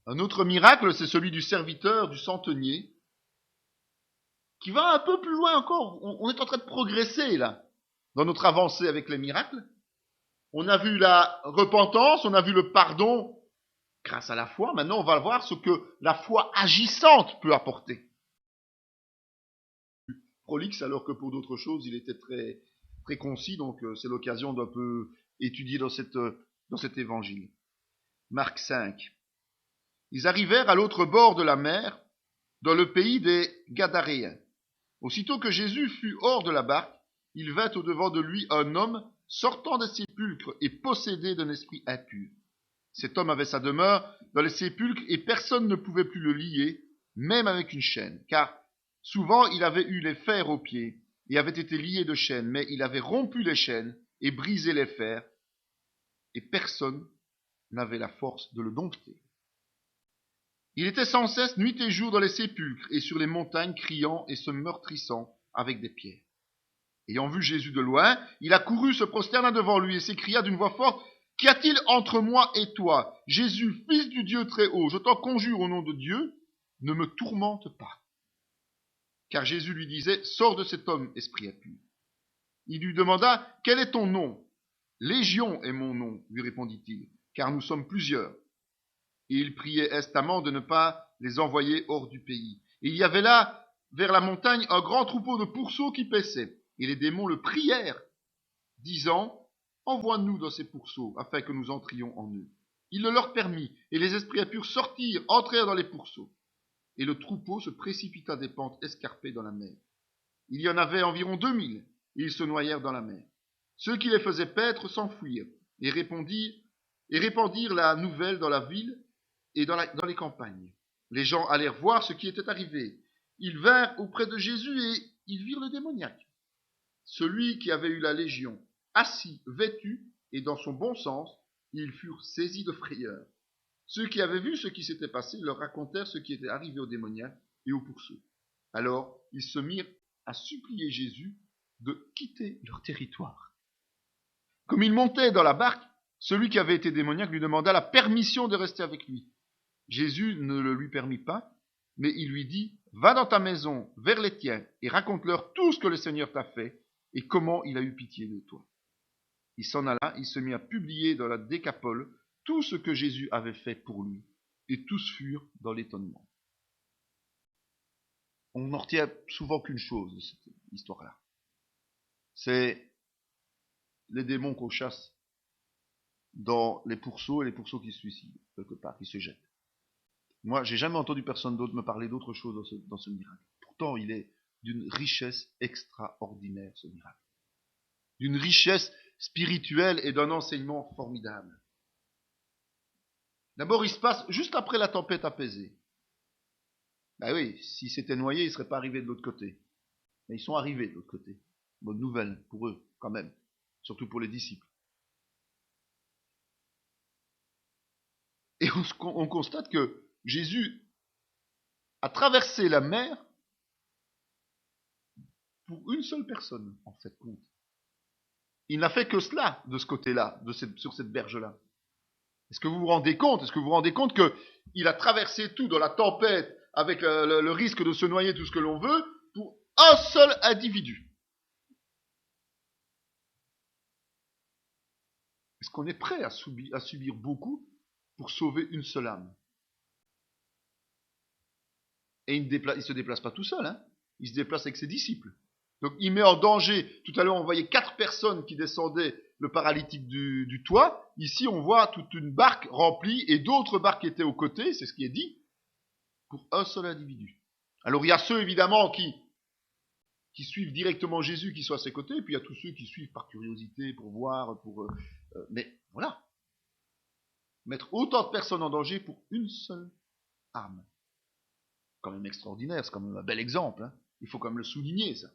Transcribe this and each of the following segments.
Un autre miracle, c'est celui du serviteur, du centenier, qui va un peu plus loin encore. On est en train de progresser là, dans notre avancée avec les miracles. On a vu la repentance, on a vu le pardon grâce à la foi. Maintenant, on va voir ce que la foi agissante peut apporter. Prolixe, alors que pour d'autres choses, il était très, très concis. Donc, c'est l'occasion d'un peu étudier dans cet évangile. Marc 5. Ils arrivèrent à l'autre bord de la mer, dans le pays des Gadaréens. Aussitôt que Jésus fut hors de la barque, il vint au-devant de lui un homme sortant des sépulcres et possédé d'un esprit impur. Cet homme avait sa demeure dans les sépulcres et personne ne pouvait plus le lier, même avec une chaîne, car souvent il avait eu les fers aux pieds et avait été lié de chaînes, mais il avait rompu les chaînes et brisé les fers, et personne n'avait la force de le dompter. Il était sans cesse nuit et jour dans les sépulcres et sur les montagnes, criant et se meurtrissant avec des pierres. Ayant vu Jésus de loin, il accourut, se prosterna devant lui et s'écria d'une voix forte: Qu'y a-t-il entre moi et toi, Jésus, fils du Dieu très haut? Je t'en conjure au nom de Dieu, ne me tourmente pas. Car Jésus lui disait: Sors de cet homme, esprit impur. Il lui demanda: Quel est ton nom? Légion est mon nom, lui répondit-il, car nous sommes plusieurs. Et il priait instamment de ne pas les envoyer hors du pays. Et il y avait là, vers la montagne, un grand troupeau de pourceaux qui paissaient. Et les démons le prièrent, disant: Envoie-nous dans ces pourceaux, afin que nous entrions en eux. Il le leur permit, et les esprits impurs sortirent, entrèrent dans les pourceaux. Et le troupeau se précipita des pentes escarpées dans la mer. Il y en avait environ 2000, et ils se noyèrent dans la mer. Ceux qui les faisaient paître s'enfuirent, et répandirent la nouvelle dans la ville et dans les campagnes. Les gens allèrent voir ce qui était arrivé. Ils vinrent auprès de Jésus et ils virent le démoniaque, celui qui avait eu la légion, assis, vêtu et dans son bon sens. Ils furent saisis de frayeur. Ceux qui avaient vu ce qui s'était passé leur racontèrent ce qui était arrivé au démoniaque et aux pourceaux. Alors ils se mirent à supplier Jésus de quitter leur territoire. Comme il montait dans la barque, celui qui avait été démoniaque lui demanda la permission de rester avec lui. Jésus ne le lui permit pas, mais il lui dit: Va dans ta maison, vers les tiens, et raconte-leur tout ce que le Seigneur t'a fait, et comment il a eu pitié de toi. Il s'en alla, il se mit à publier dans la Décapole tout ce que Jésus avait fait pour lui, et tous furent dans l'étonnement. On n'en retient souvent qu'une chose de cette histoire-là. C'est les démons qu'on chasse dans les pourceaux et les pourceaux qui se suicident, quelque part, qui se jettent. Moi, j'ai jamais entendu personne d'autre me parler d'autre chose dans ce miracle. Pourtant, il est d'une richesse extraordinaire, ce miracle. D'une richesse spirituelle et d'un enseignement formidable. D'abord, il se passe juste après la tempête apaisée. Ben oui, s'ils s'étaient noyés, ils ne seraient pas arrivés de l'autre côté. Mais ils sont arrivés de l'autre côté. Bonne nouvelle pour eux, quand même. Surtout pour les disciples. Et on constate que Jésus a traversé la mer pour une seule personne, en fait, compte. Il n'a fait que cela, de ce côté-là, sur cette berge-là. Est-ce que vous vous rendez compte? Est-ce que vous vous rendez compte qu'il a traversé tout dans la tempête, avec le risque de se noyer, tout ce que l'on veut, pour un seul individu? Est-ce qu'on est prêt à subir beaucoup pour sauver une seule âme? Et il ne se déplace pas tout seul, hein. Il se déplace avec ses disciples. Donc il met en danger. Tout à l'heure on voyait 4 personnes qui descendaient le paralytique du toit. Ici on voit toute une barque remplie et d'autres barques étaient aux côtés, c'est ce qui est dit, pour un seul individu. Alors il y a ceux évidemment qui suivent directement Jésus, qui sont à ses côtés, et puis il y a tous ceux qui suivent par curiosité, pour voir, mais voilà. Mettre autant de personnes en danger pour une seule âme. Quand même extraordinaire, c'est quand même un bel exemple, hein. Il faut quand même le souligner, ça.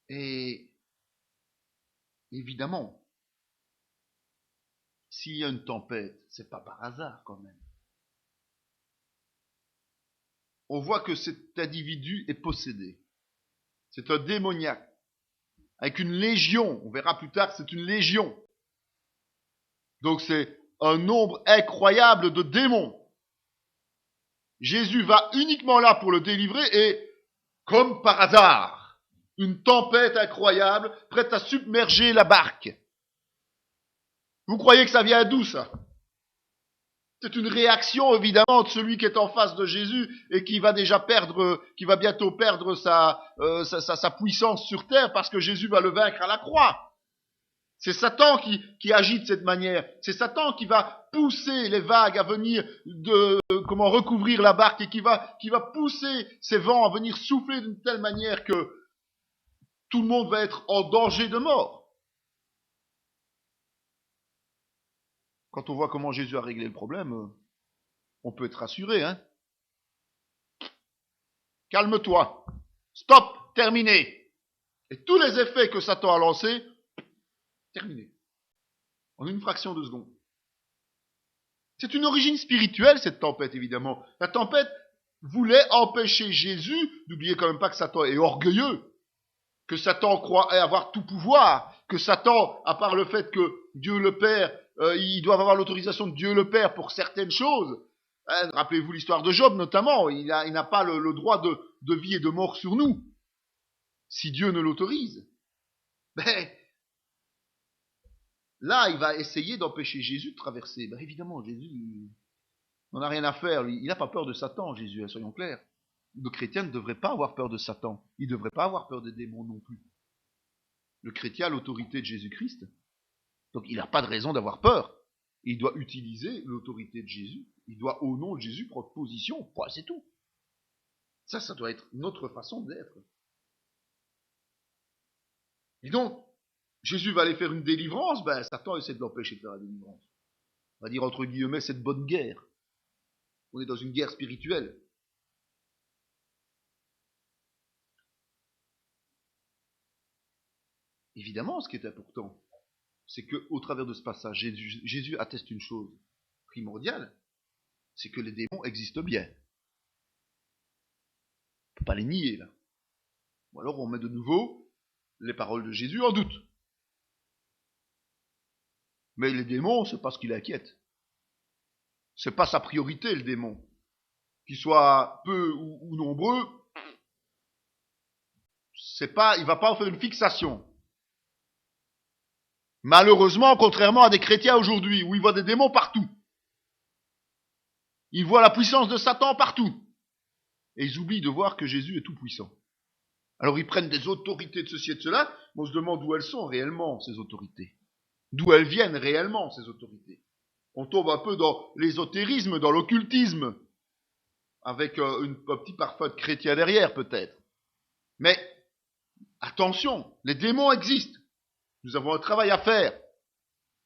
Et évidemment, s'il y a une tempête, c'est pas par hasard quand même. On voit que cet individu est possédé. C'est un démoniaque. avec une légion. On verra plus tard que c'est une légion. Donc c'est un nombre incroyable de démons. Jésus va uniquement là pour le délivrer et, comme par hasard, une tempête incroyable prête à submerger la barque. Vous croyez que ça vient d'où, ça? C'est une réaction, évidemment, de celui qui est en face de Jésus et qui va bientôt perdre sa puissance sur terre parce que Jésus va le vaincre à la croix. C'est Satan qui agit de cette manière. C'est Satan qui va pousser les vagues à venir recouvrir la barque et qui va pousser ces vents à venir souffler d'une telle manière que tout le monde va être en danger de mort. Quand on voit comment Jésus a réglé le problème, on peut être rassuré, hein. Calme-toi. Stop. Terminé. Et tous les effets que Satan a lancés, terminé. En une fraction de seconde. C'est une origine spirituelle, cette tempête, évidemment. La tempête voulait empêcher Jésus, n'oubliez quand même pas que Satan est orgueilleux, que Satan croit avoir tout pouvoir, que Satan, à part le fait que Dieu le Père, ils doivent avoir l'autorisation de Dieu le Père pour certaines choses. Hein, rappelez-vous l'histoire de Job, notamment. Il n'a pas le droit de vie et de mort sur nous, si Dieu ne l'autorise. Mais là, il va essayer d'empêcher Jésus de traverser. Ben évidemment, Jésus n'en a rien à faire. Il n'a pas peur de Satan, Jésus, soyons clairs. Le chrétien ne devrait pas avoir peur de Satan. Il ne devrait pas avoir peur des démons non plus. Le chrétien a l'autorité de Jésus-Christ. Donc il n'a pas de raison d'avoir peur. Il doit utiliser l'autorité de Jésus. Il doit, au nom de Jésus, prendre position. Voilà, c'est tout. Ça doit être notre façon d'être. Et donc, Jésus va aller faire une délivrance, ben Satan essaie de l'empêcher de faire la délivrance. On va dire entre guillemets cette bonne guerre. On est dans une guerre spirituelle. Évidemment, ce qui est important, c'est qu'au travers de ce passage, Jésus atteste une chose primordiale, c'est que les démons existent bien. On ne peut pas les nier, là. Ou alors on met de nouveau les paroles de Jésus en doute. Mais les démons, c'est pas ce qui l'inquiète. C'est pas sa priorité, le démon. Qu'il soit peu ou nombreux, il va pas en faire une fixation. Malheureusement, contrairement à des chrétiens aujourd'hui, où ils voient des démons partout. Ils voient la puissance de Satan partout. Et ils oublient de voir que Jésus est tout puissant. Alors ils prennent des autorités de ceci et de cela, mais on se demande où elles sont réellement, ces autorités. D'où elles viennent réellement, ces autorités. On tombe un peu dans l'ésotérisme, dans l'occultisme, avec un petit parfum de chrétien derrière peut-être. Mais attention, les démons existent. Nous avons un travail à faire.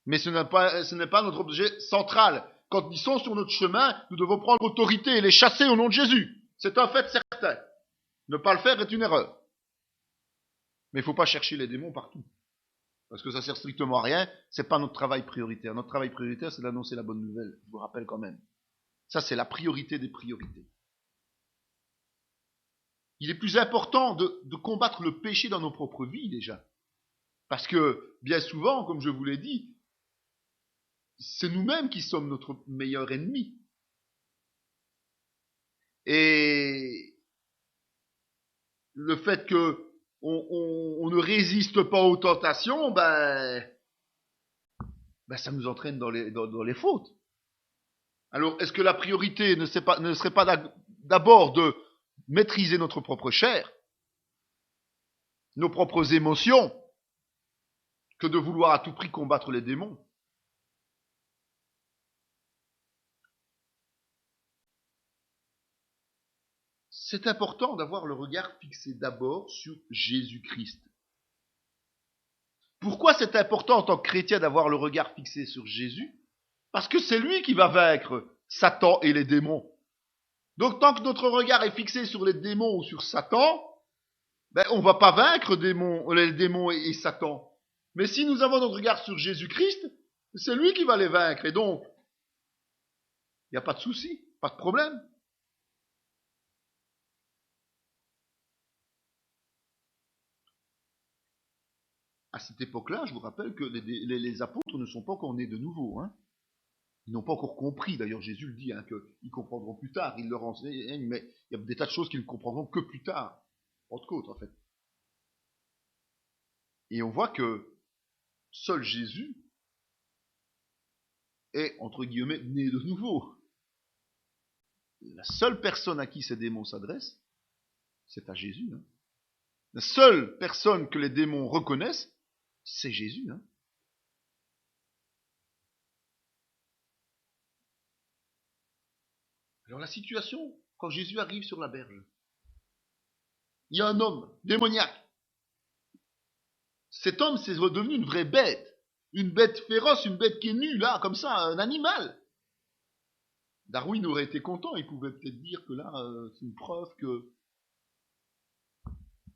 Mais ce n'est pas notre objet central. Quand ils sont sur notre chemin, nous devons prendre autorité et les chasser au nom de Jésus. C'est un fait certain. Ne pas le faire est une erreur. Mais il ne faut pas chercher les démons partout. Parce que ça sert strictement à rien. C'est pas notre travail prioritaire. Notre travail prioritaire, c'est d'annoncer la bonne nouvelle. Je vous rappelle quand même. Ça, c'est la priorité des priorités. Il est plus important de combattre le péché dans nos propres vies, déjà. Parce que, bien souvent, comme je vous l'ai dit, c'est nous-mêmes qui sommes notre meilleur ennemi. Et le fait que on ne résiste pas aux tentations, ben ça nous entraîne dans les fautes. Alors, est-ce que la priorité ne serait pas d'abord de maîtriser notre propre chair, nos propres émotions, que de vouloir à tout prix combattre les démons? C'est important d'avoir le regard fixé d'abord sur Jésus-Christ. Pourquoi c'est important en tant que chrétien d'avoir le regard fixé sur Jésus? Parce que c'est lui qui va vaincre Satan et les démons. Donc tant que notre regard est fixé sur les démons ou sur Satan, on ne va pas vaincre les démons et Satan. Mais si nous avons notre regard sur Jésus-Christ, c'est lui qui va les vaincre. Et donc, il n'y a pas de souci, pas de problème. à cette époque-là, je vous rappelle que les apôtres ne sont pas encore nés de nouveau. Hein. Ils n'ont pas encore compris, d'ailleurs Jésus le dit, hein, qu'ils comprendront plus tard, il leur enseigne, mais il y a des tas de choses qu'ils ne comprendront que plus tard. Pentecôte, en fait. Et on voit que seul Jésus est, entre guillemets, né de nouveau. La seule personne à qui ces démons s'adressent, c'est à Jésus. Hein. La seule personne que les démons reconnaissent, c'est Jésus. Hein. Alors la situation, quand Jésus arrive sur la berge, il y a un homme démoniaque. Cet homme, c'est redevenu une vraie bête féroce, une bête qui est nue, là, comme ça, un animal. Darwin aurait été content, il pouvait peut-être dire que là, c'est une preuve que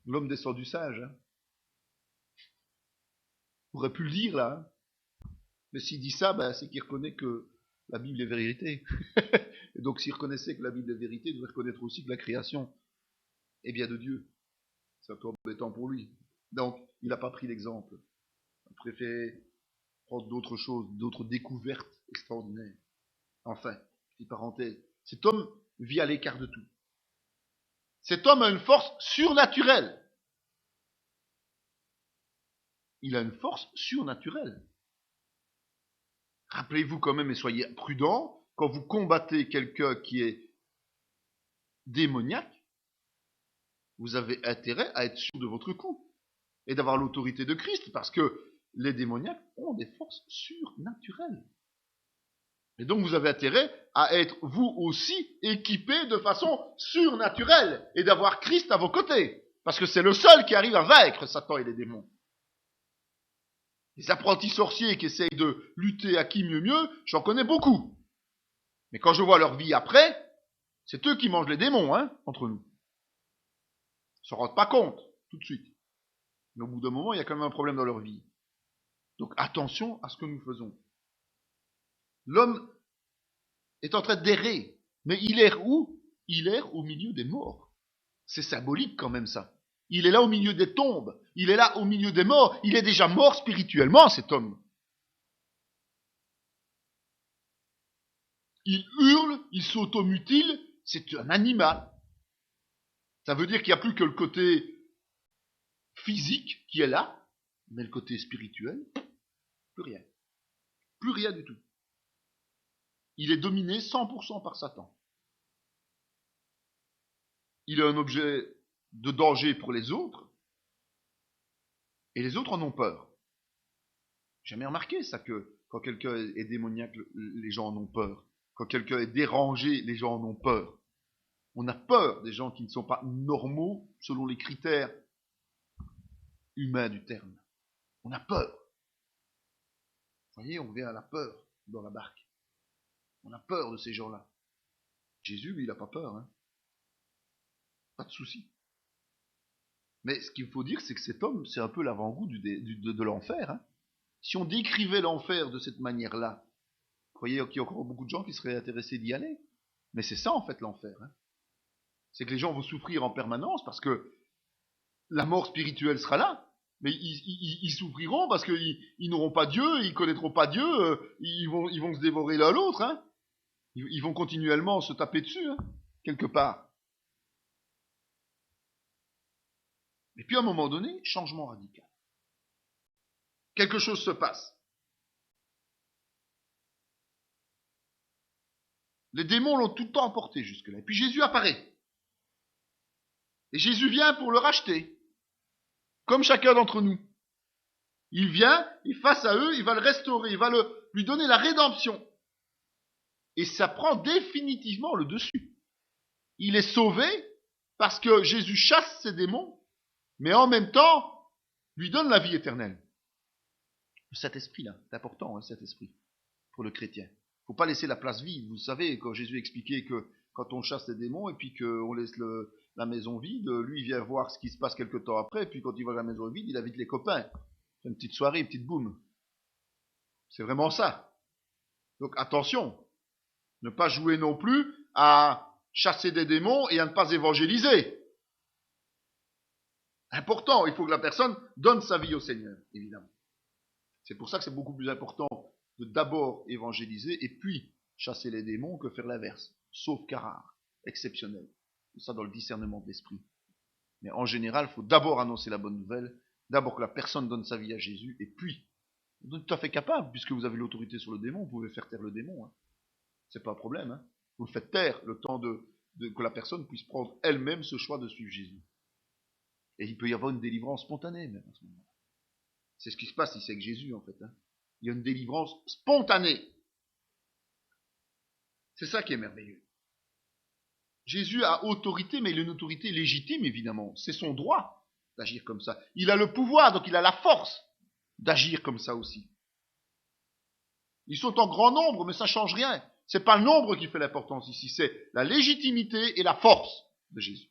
l'homme descend du sage. Hein. Il aurait pu le dire, là. Hein. Mais s'il dit ça, c'est qu'il reconnaît que la Bible est vérité. Et donc, s'il reconnaissait que la Bible est vérité, il devrait reconnaître aussi que la création est bien de Dieu. C'est un peu embêtant pour lui. Donc, il n'a pas pris l'exemple. Il préfère prendre d'autres choses, d'autres découvertes extraordinaires. Enfin, petite parenthèse, cet homme vit à l'écart de tout. Cet homme a une force surnaturelle. Il a une force surnaturelle. Rappelez-vous quand même et soyez prudents, quand vous combattez quelqu'un qui est démoniaque, vous avez intérêt à être sûr de votre coup et d'avoir l'autorité de Christ, parce que les démoniaques ont des forces surnaturelles. Et donc vous avez intérêt à être vous aussi équipé de façon surnaturelle et d'avoir Christ à vos côtés, parce que c'est le seul qui arrive à vaincre Satan et les démons. Les apprentis sorciers qui essayent de lutter à qui mieux, j'en connais beaucoup. Mais quand je vois leur vie après, c'est eux qui mangent les démons, hein, entre nous. Ils ne se rendent pas compte, tout de suite. Mais au bout d'un moment, il y a quand même un problème dans leur vie. Donc attention à ce que nous faisons. L'homme est en train d'errer. Mais il erre où? Il erre au milieu des morts. C'est symbolique quand même ça. Il est là au milieu des tombes. Il est là au milieu des morts. Il est déjà mort spirituellement, cet homme. Il hurle, il s'automutile. C'est un animal. Ça veut dire qu'il n'y a plus que le côté physique qui est là, mais le côté spirituel, plus rien. Plus rien du tout. Il est dominé 100% par Satan. Il est un objet de danger pour les autres, et les autres en ont peur. J'ai jamais remarqué ça, que quand quelqu'un est démoniaque, les gens en ont peur. Quand quelqu'un est dérangé, les gens en ont peur. On a peur des gens qui ne sont pas normaux selon les critères humains du terme. On a peur. Vous voyez, on vient à la peur dans la barque. On a peur de ces gens-là. Jésus, lui, il n'a pas peur. Hein. Pas de souci. Mais ce qu'il faut dire, c'est que cet homme, c'est un peu l'avant-goût de l'enfer. Hein. Si on décrivait l'enfer de cette manière-là, vous croyez qu'il y a encore beaucoup de gens qui seraient intéressés d'y aller? Mais c'est ça, en fait, l'enfer. Hein. C'est que les gens vont souffrir en permanence parce que la mort spirituelle sera là. Mais ils souffriront parce qu'ils n'auront pas Dieu, ils connaîtront pas Dieu, ils vont se dévorer l'un l'autre. Hein. Ils vont continuellement se taper dessus, hein, quelque part. Et puis à un moment donné, changement radical. Quelque chose se passe. Les démons l'ont tout le temps emporté jusque-là. Et puis Jésus apparaît. Et Jésus vient pour le racheter. Comme chacun d'entre nous. Il vient, et face à eux, il va le restaurer, il va lui donner la rédemption. Et ça prend définitivement le dessus. Il est sauvé parce que Jésus chasse ses démons, mais en même temps, lui donne la vie éternelle. Le Saint-Esprit, là, c'est important, hein, cet esprit, pour le chrétien. Il ne faut pas laisser la place vide. Vous savez, quand Jésus expliquait que quand on chasse les démons et puis qu'on laisse la maison vide, lui, il vient voir ce qui se passe quelque temps après, et puis quand il voit la maison vide, il invite les copains. C'est une petite soirée, une petite boum. C'est vraiment ça. Donc attention, ne pas jouer non plus à chasser des démons et à ne pas évangéliser. Important, il faut que la personne donne sa vie au Seigneur, évidemment. C'est pour ça que c'est beaucoup plus important de d'abord évangéliser et puis chasser les démons que faire l'inverse. Sauf cas rare, exceptionnel. Tout ça dans le discernement de l'esprit. Mais en général, il faut d'abord annoncer la bonne nouvelle, d'abord que la personne donne sa vie à Jésus, et puis, vous êtes tout à fait capable, puisque vous avez l'autorité sur le démon, vous pouvez faire taire le démon. Hein. C'est pas un problème. Hein. Vous le faites taire le temps que la personne puisse prendre elle-même ce choix de suivre Jésus. Et il peut y avoir une délivrance spontanée même à ce moment-là. C'est ce qui se passe ici avec Jésus en fait. Hein. Il y a une délivrance spontanée. C'est ça qui est merveilleux. Jésus a autorité, mais il a une autorité légitime évidemment. C'est son droit d'agir comme ça. Il a le pouvoir, donc il a la force d'agir comme ça aussi. Ils sont en grand nombre, mais ça ne change rien. C'est pas le nombre qui fait l'importance ici, c'est la légitimité et la force de Jésus.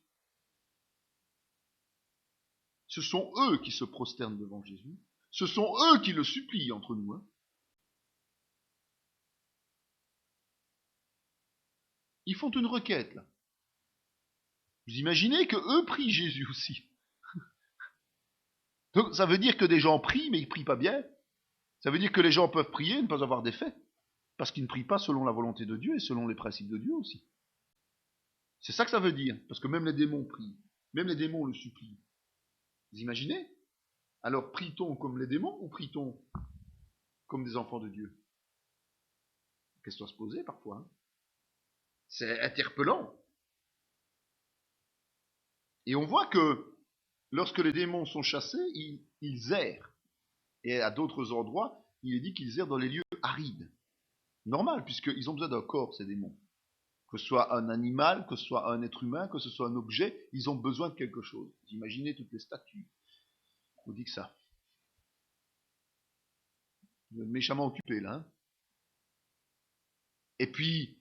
Ce sont eux qui se prosternent devant Jésus. Ce sont eux qui le supplient entre nous. Hein. Ils font une requête, là. Vous imaginez que eux prient Jésus aussi. Donc, ça veut dire que des gens prient, mais ils ne prient pas bien. Ça veut dire que les gens peuvent prier et ne pas avoir d'effet. Parce qu'ils ne prient pas selon la volonté de Dieu et selon les principes de Dieu aussi. C'est ça que ça veut dire. Parce que même les démons prient. Même les démons le supplient. Vous imaginez? Alors, prie-t-on comme les démons ou prie-t-on comme des enfants de Dieu? Question à se poser parfois. Hein. C'est interpellant. Et on voit que lorsque les démons sont chassés, ils errent. Et à d'autres endroits, il est dit qu'ils errent dans les lieux arides. Normal, puisqu'ils ont besoin d'un corps, ces démons. Que ce soit un animal, que ce soit un être humain, que ce soit un objet, ils ont besoin de quelque chose. Vous imaginez toutes les statues. Je vous dis que ça. Vous êtes méchamment occupés là. Hein. Et puis,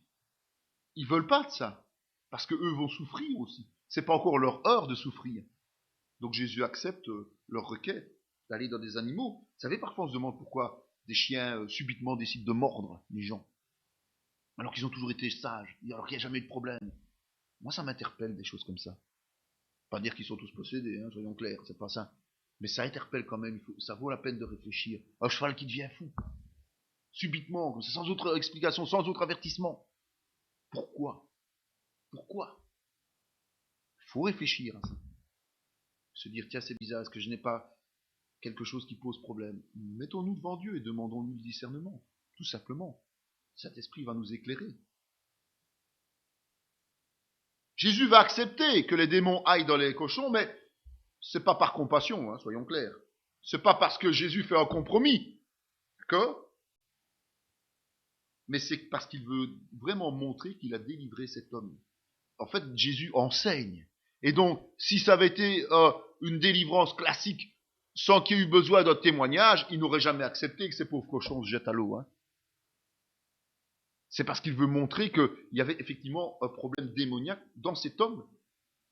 ils veulent pas de ça. Parce qu'eux vont souffrir aussi. C'est pas encore leur heure de souffrir. Donc Jésus accepte leur requête d'aller dans des animaux. Vous savez, parfois on se demande pourquoi des chiens subitement décident de mordre les gens. Alors qu'ils ont toujours été sages, alors qu'il n'y a jamais eu de problème. Moi, ça m'interpelle des choses comme ça. Pas dire qu'ils sont tous possédés, hein, soyons clairs, c'est pas ça. Mais ça interpelle quand même, ça vaut la peine de réfléchir. Un cheval qui devient fou, subitement, comme ça, sans autre explication, sans autre avertissement. Pourquoi? Pourquoi? Il faut réfléchir à ça. Se dire, tiens, c'est bizarre, est-ce que je n'ai pas quelque chose qui pose problème? Mettons-nous devant Dieu et demandons-nous le discernement, tout simplement. Cet esprit va nous éclairer. Jésus va accepter que les démons aillent dans les cochons, mais c'est pas par compassion, hein, soyons clairs. C'est pas parce que Jésus fait un compromis, d'accord? Mais c'est parce qu'il veut vraiment montrer qu'il a délivré cet homme. En fait, Jésus enseigne. Et donc, si ça avait été une délivrance classique, sans qu'il y ait eu besoin d'un témoignage, il n'aurait jamais accepté que ces pauvres cochons se jettent à l'eau. Hein. C'est parce qu'il veut montrer qu'il y avait effectivement un problème démoniaque dans cet homme.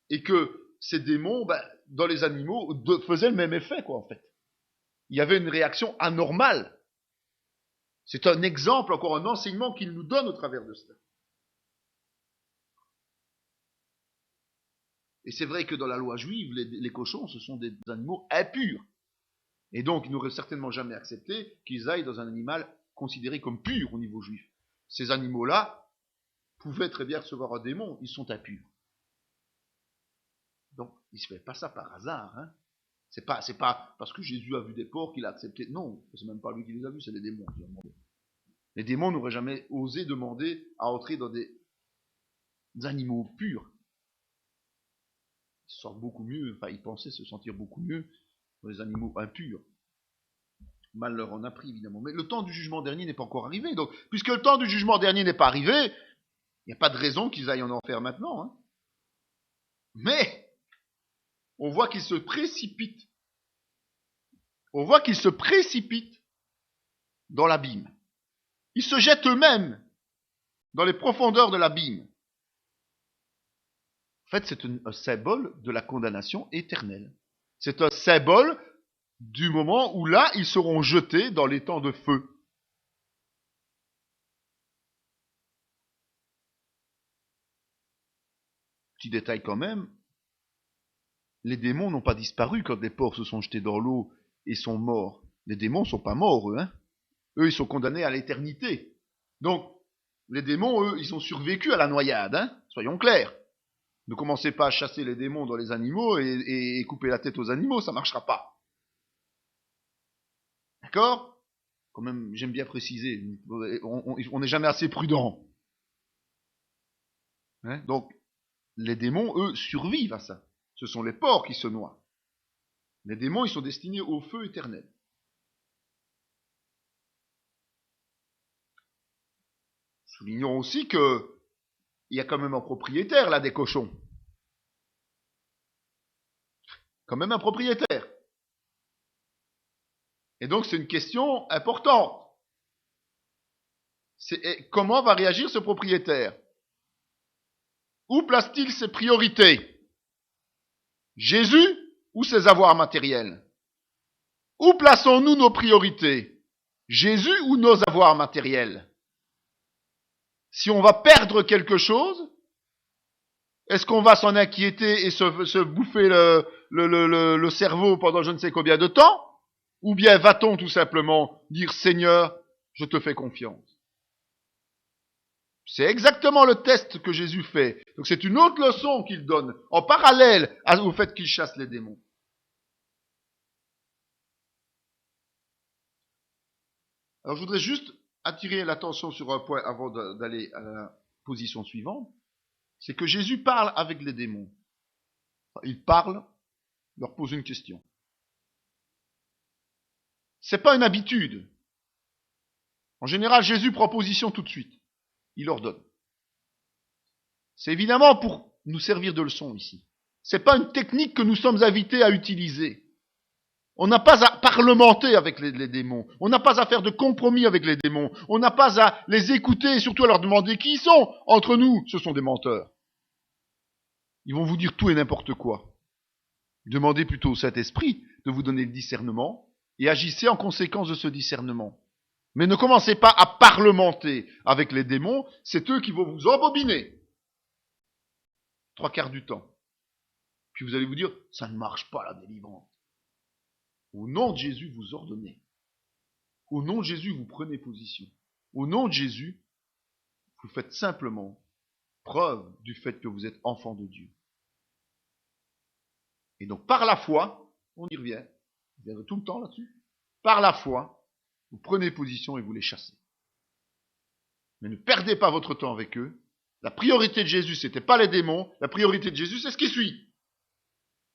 Et que ces démons, dans les animaux, faisaient le même effet, quoi, en fait. Il y avait une réaction anormale. C'est un exemple, encore un enseignement qu'il nous donne au travers de cela. Et c'est vrai que dans la loi juive, les cochons, ce sont des animaux impurs. Et donc, ils n'auraient certainement jamais accepté qu'ils aillent dans un animal considéré comme pur au niveau juif. Ces animaux-là pouvaient très bien recevoir un démon, ils sont impurs. Donc, il ne se fait pas ça par hasard. Hein. C'est pas parce que Jésus a vu des porcs qu'il a accepté. Non, c'est même pas lui qui les a vus, c'est les démons qui ont demandé. Les démons n'auraient jamais osé demander à entrer dans des animaux purs. Ils se sentent beaucoup mieux, enfin ils pensaient se sentir beaucoup mieux dans les animaux impurs. Mal leur en a pris évidemment. Mais le temps du jugement dernier n'est pas encore arrivé. Donc, puisque le temps du jugement dernier n'est pas arrivé, il n'y a pas de raison qu'ils aillent en enfer maintenant. Hein. Mais on voit qu'ils se précipitent. On voit qu'ils se précipitent dans l'abîme. Ils se jettent eux-mêmes dans les profondeurs de l'abîme. En fait, c'est un symbole de la condamnation éternelle. C'est un symbole du moment où là, ils seront jetés dans les temps de feu. Petit détail quand même, les démons n'ont pas disparu quand les porcs se sont jetés dans l'eau et sont morts. Les démons ne sont pas morts, eux. Eux, ils sont condamnés à l'éternité. Donc, les démons, eux, ils ont survécu à la noyade. Soyons clairs. Ne commencez pas à chasser les démons dans les animaux et couper la tête aux animaux, ça ne marchera pas. D'accord ? Quand même, j'aime bien préciser, on n'est jamais assez prudent. Donc, les démons, eux, survivent à ça. Ce sont les porcs qui se noient. Les démons, ils sont destinés au feu éternel. Soulignons aussi qu'il y a quand même un propriétaire là des cochons. Quand même un propriétaire. Et donc c'est une question importante. C'est comment va réagir ce propriétaire? Où place-t-il ses priorités? Jésus ou ses avoirs matériels? Où plaçons-nous nos priorités? Jésus ou nos avoirs matériels? Si on va perdre quelque chose, est-ce qu'on va s'en inquiéter et se bouffer le cerveau pendant je ne sais combien de temps? Ou bien va-t-on tout simplement dire Seigneur, je te fais confiance? C'est exactement le test que Jésus fait. Donc c'est une autre leçon qu'il donne, en parallèle au fait qu'il chasse les démons. Alors je voudrais juste attirer l'attention sur un point avant d'aller à la position suivante. C'est que Jésus parle avec les démons. Il parle, leur pose une question. C'est pas une habitude. En général, Jésus prend position tout de suite. Il ordonne. C'est évidemment pour nous servir de leçon ici. C'est pas une technique que nous sommes invités à utiliser. On n'a pas à parlementer avec les démons. On n'a pas à faire de compromis avec les démons. On n'a pas à les écouter et surtout à leur demander qui ils sont. Entre nous, ce sont des menteurs. Ils vont vous dire tout et n'importe quoi. Demandez plutôt au Saint-Esprit de vous donner le discernement et agissez en conséquence de ce discernement. Mais ne commencez pas à parlementer avec les démons, c'est eux qui vont vous embobiner. 3/4 du temps. Puis vous allez vous dire, ça ne marche pas la délivrance. Au nom de Jésus, vous ordonnez. Au nom de Jésus, vous prenez position. Au nom de Jésus, vous faites simplement preuve du fait que vous êtes enfant de Dieu. Et donc par la foi, on y revient. Vous avez tout le temps là-dessus. Par la foi, vous prenez position et vous les chassez. Mais ne perdez pas votre temps avec eux. La priorité de Jésus, c'était pas les démons. La priorité de Jésus, c'est ce qui suit.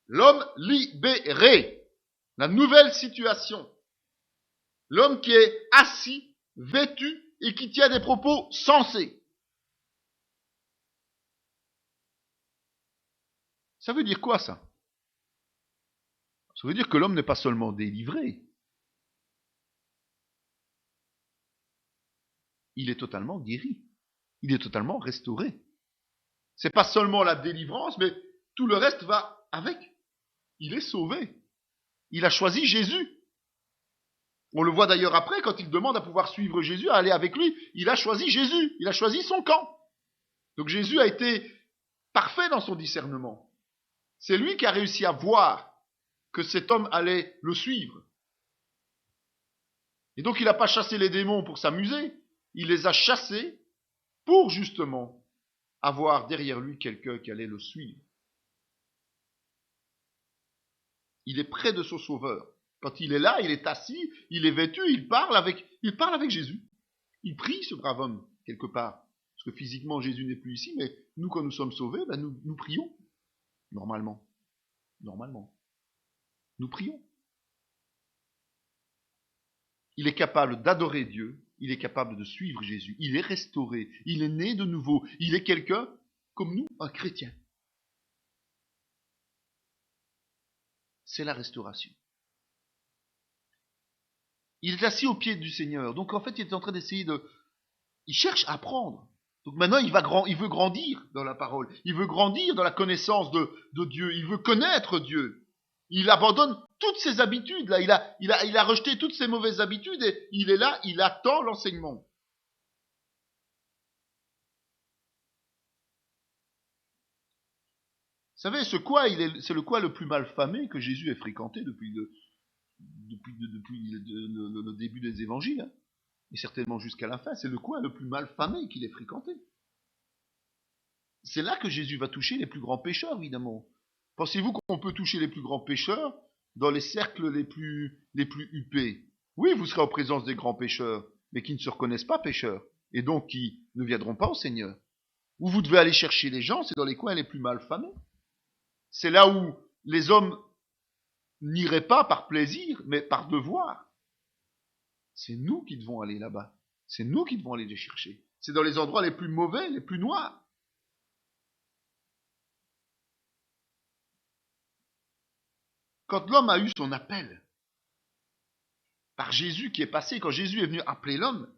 L'homme libéré. La nouvelle situation. L'homme qui est assis, vêtu et qui tient des propos sensés. Ça veut dire quoi ça? Ça veut dire que l'homme n'est pas seulement délivré. Il est totalement guéri. Il est totalement restauré. C'est pas seulement la délivrance, mais tout le reste va avec. Il est sauvé. Il a choisi Jésus. On le voit d'ailleurs après, quand il demande à pouvoir suivre Jésus, à aller avec lui, il a choisi Jésus. Il a choisi son camp. Donc Jésus a été parfait dans son discernement. C'est lui qui a réussi à voir que cet homme allait le suivre. Et donc il n'a pas chassé les démons pour s'amuser. Il les a chassés pour justement avoir derrière lui quelqu'un qui allait le suivre. Il est près de son sauveur. Quand il est là, il est assis, il est vêtu, il parle avec Jésus. Il prie, ce brave homme, quelque part. Parce que physiquement, Jésus n'est plus ici, mais nous, quand nous sommes sauvés, nous prions. Normalement. Nous prions. Il est capable d'adorer Dieu, il est capable de suivre Jésus, il est restauré, il est né de nouveau, il est quelqu'un comme nous, un chrétien. C'est la restauration. Il est assis aux pieds du Seigneur, donc en fait il est en train d'essayer il cherche à apprendre. Donc maintenant il veut grandir dans la parole, il veut grandir dans la connaissance de Dieu, il veut connaître Dieu. Il abandonne toutes ses habitudes, là. Il a rejeté toutes ses mauvaises habitudes et il est là, il attend l'enseignement. savez, c'est le coin le plus mal famé que Jésus ait fréquenté depuis le début des évangiles, hein, et certainement jusqu'à la fin. C'est le coin le plus mal famé qu'il ait fréquenté. C'est là que Jésus va toucher les plus grands pécheurs, évidemment. Pensez-vous qu'on peut toucher les plus grands pécheurs dans les cercles les plus huppés? Oui, vous serez en présence des grands pécheurs, mais qui ne se reconnaissent pas pécheurs, et donc qui ne viendront pas au Seigneur. Où vous devez aller chercher les gens, c'est dans les coins les plus mal famés. C'est là où les hommes n'iraient pas par plaisir, mais par devoir. C'est nous qui devons aller là-bas. C'est nous qui devons aller les chercher. C'est dans les endroits les plus mauvais, les plus noirs. Quand l'homme a eu son appel par Jésus qui est passé, quand Jésus est venu appeler l'homme,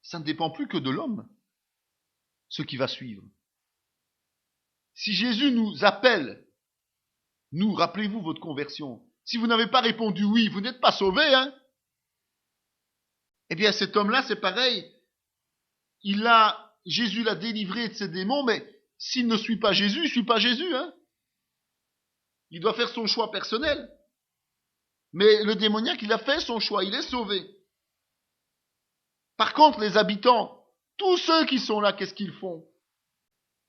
ça ne dépend plus que de l'homme, ce qui va suivre. Si Jésus nous appelle, nous, rappelez-vous votre conversion, si vous n'avez pas répondu oui, vous n'êtes pas sauvé, hein? Eh bien, cet homme-là, c'est pareil. Jésus l'a délivré de ses démons, mais s'il ne suit pas Jésus, il ne suit pas Jésus, hein? Il doit faire son choix personnel. Mais le démoniaque, il a fait son choix, il est sauvé. Par contre, les habitants, tous ceux qui sont là, qu'est-ce qu'ils font?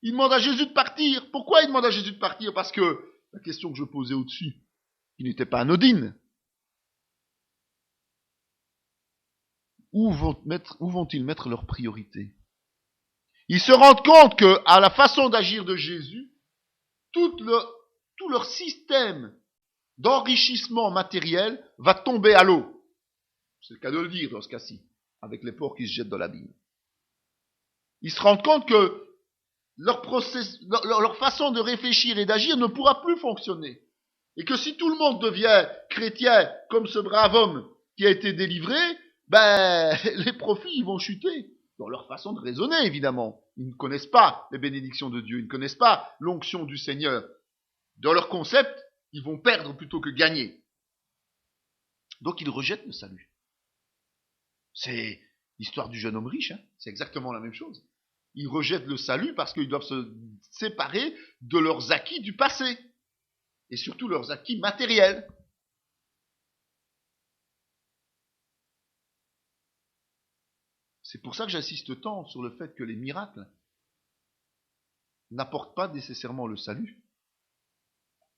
Ils demandent à Jésus de partir. Pourquoi ils demandent à Jésus de partir? Parce que la question que je posais au-dessus, qui n'était pas anodine, où vont-ils mettre leur priorité? Ils se rendent compte que, à la façon d'agir de Jésus, tout leur système d'enrichissement matériel va tomber à l'eau. C'est le cas de le dire dans ce cas-ci, avec les porcs qui se jettent dans l'abîme. Ils se rendent compte que leur façon de réfléchir et d'agir ne pourra plus fonctionner. Et que si tout le monde devient chrétien comme ce brave homme qui a été délivré, les profits ils vont chuter. Dans leur façon de raisonner, évidemment. Ils ne connaissent pas les bénédictions de Dieu, ils ne connaissent pas l'onction du Seigneur. Dans leur concept, ils vont perdre plutôt que gagner. Donc ils rejettent le salut. C'est l'histoire du jeune homme riche, hein. C'est exactement la même chose. Ils rejettent le salut parce qu'ils doivent se séparer de leurs acquis du passé. Et surtout leurs acquis matériels. C'est pour ça que j'insiste tant sur le fait que les miracles n'apportent pas nécessairement le salut.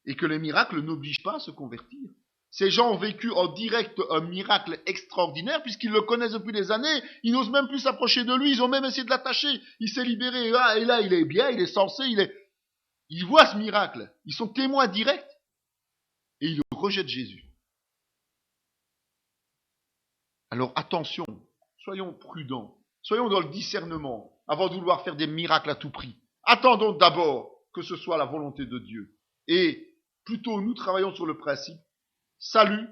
Et que les miracles n'obligent pas à se convertir. Ces gens ont vécu en direct un miracle extraordinaire puisqu'ils le connaissent depuis des années. Ils n'osent même plus s'approcher de lui. Ils ont même essayé de l'attacher. Il s'est libéré. Et là, il est bien, il est censé, Ils voient ce miracle. Ils sont témoins directs. Et ils rejettent Jésus. Alors attention, soyons prudents. Soyons dans le discernement avant de vouloir faire des miracles à tout prix. Attendons d'abord que ce soit la volonté de Dieu. Et plutôt nous travaillons sur le principe salut,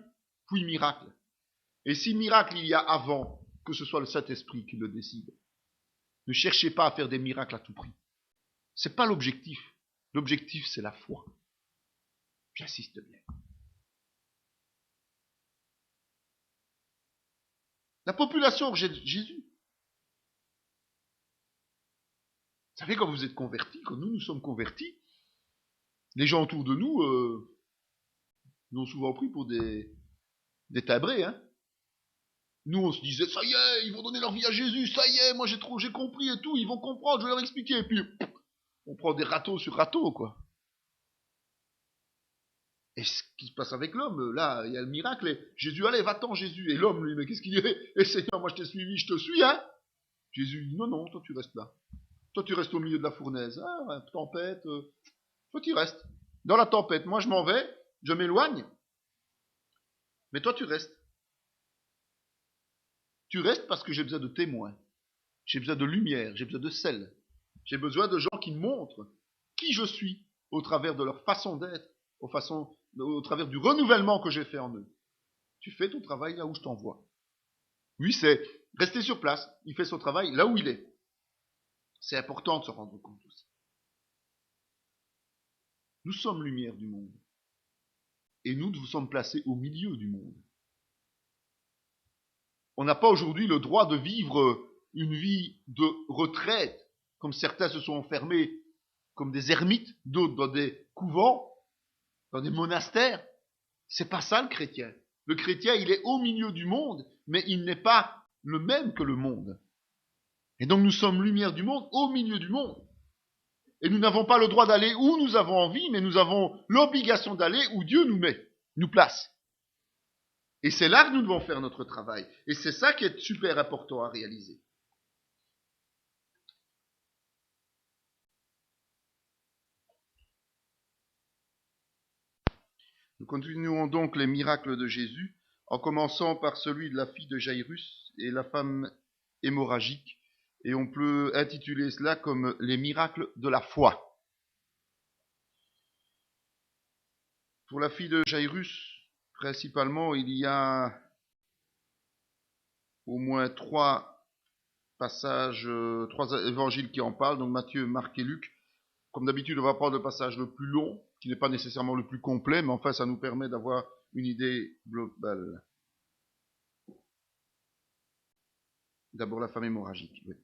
puis miracle. Et si miracle il y a avant, que ce soit le Saint-Esprit qui le décide. Ne cherchez pas à faire des miracles à tout prix. C'est pas l'objectif. L'objectif, c'est la foi. J'insiste bien. La population rejette Jésus. Vous savez, quand vous êtes convertis, quand nous sommes convertis, les gens autour de nous nous ont souvent pris pour des timbrés, hein. Nous, on se disait, ça y est, ils vont donner leur vie à Jésus, ça y est, moi j'ai compris et tout, ils vont comprendre, je vais leur expliquer. Et puis, on prend des râteaux sur râteaux, quoi. Et ce qui se passe avec l'homme, là, il y a le miracle, et Jésus, allez, va-t'en, Jésus. Et l'homme, lui, mais qu'est-ce qu'il dirait? Eh Seigneur, moi je t'ai suivi, je te suis, hein. Jésus dit, non, toi tu restes là. Toi tu restes au milieu de la fournaise. Ah, tempête, toi tu restes. Dans la tempête, moi je m'en vais, je m'éloigne. Mais toi tu restes. Tu restes parce que j'ai besoin de témoins. J'ai besoin de lumière, j'ai besoin de sel. J'ai besoin de gens qui montrent qui je suis au travers de leur façon d'être, au travers du renouvellement que j'ai fait en eux. Tu fais ton travail là où je t'envoie. Lui, c'est rester sur place. Il fait son travail là où il est. C'est important de se rendre compte aussi. Nous sommes lumière du monde. Et nous sommes placés au milieu du monde. On n'a pas aujourd'hui le droit de vivre une vie de retraite, comme certains se sont enfermés comme des ermites, d'autres dans des couvents, dans des monastères. C'est pas ça le chrétien. Le chrétien, il est au milieu du monde, mais il n'est pas le même que le monde. Et donc nous sommes lumière du monde au milieu du monde. Et nous n'avons pas le droit d'aller où nous avons envie, mais nous avons l'obligation d'aller où Dieu nous met, nous place. Et c'est là que nous devons faire notre travail. Et c'est ça qui est super important à réaliser. Nous continuons donc les miracles de Jésus, en commençant par celui de la fille de Jairus et la femme hémorragique. Et on peut intituler cela comme les miracles de la foi. Pour la fille de Jairus, principalement, il y a au moins trois passages, trois évangiles qui en parlent, donc Matthieu, Marc et Luc. Comme d'habitude, on va prendre le passage le plus long, qui n'est pas nécessairement le plus complet, mais enfin, ça nous permet d'avoir une idée globale. D'abord, la femme hémorragique. Oui.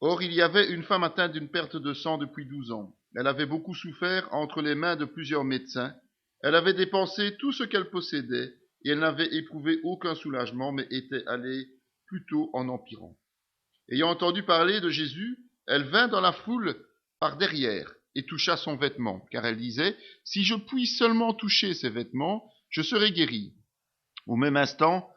Or, il y avait une femme atteinte d'une perte de sang depuis 12 ans. Elle avait beaucoup souffert entre les mains de plusieurs médecins. Elle avait dépensé tout ce qu'elle possédait, et elle n'avait éprouvé aucun soulagement, mais était allée plutôt en empirant. Ayant entendu parler de Jésus, elle vint dans la foule par derrière et toucha son vêtement, car elle disait, « Si je puis seulement toucher ses vêtements, je serai guérie. » Au même instant,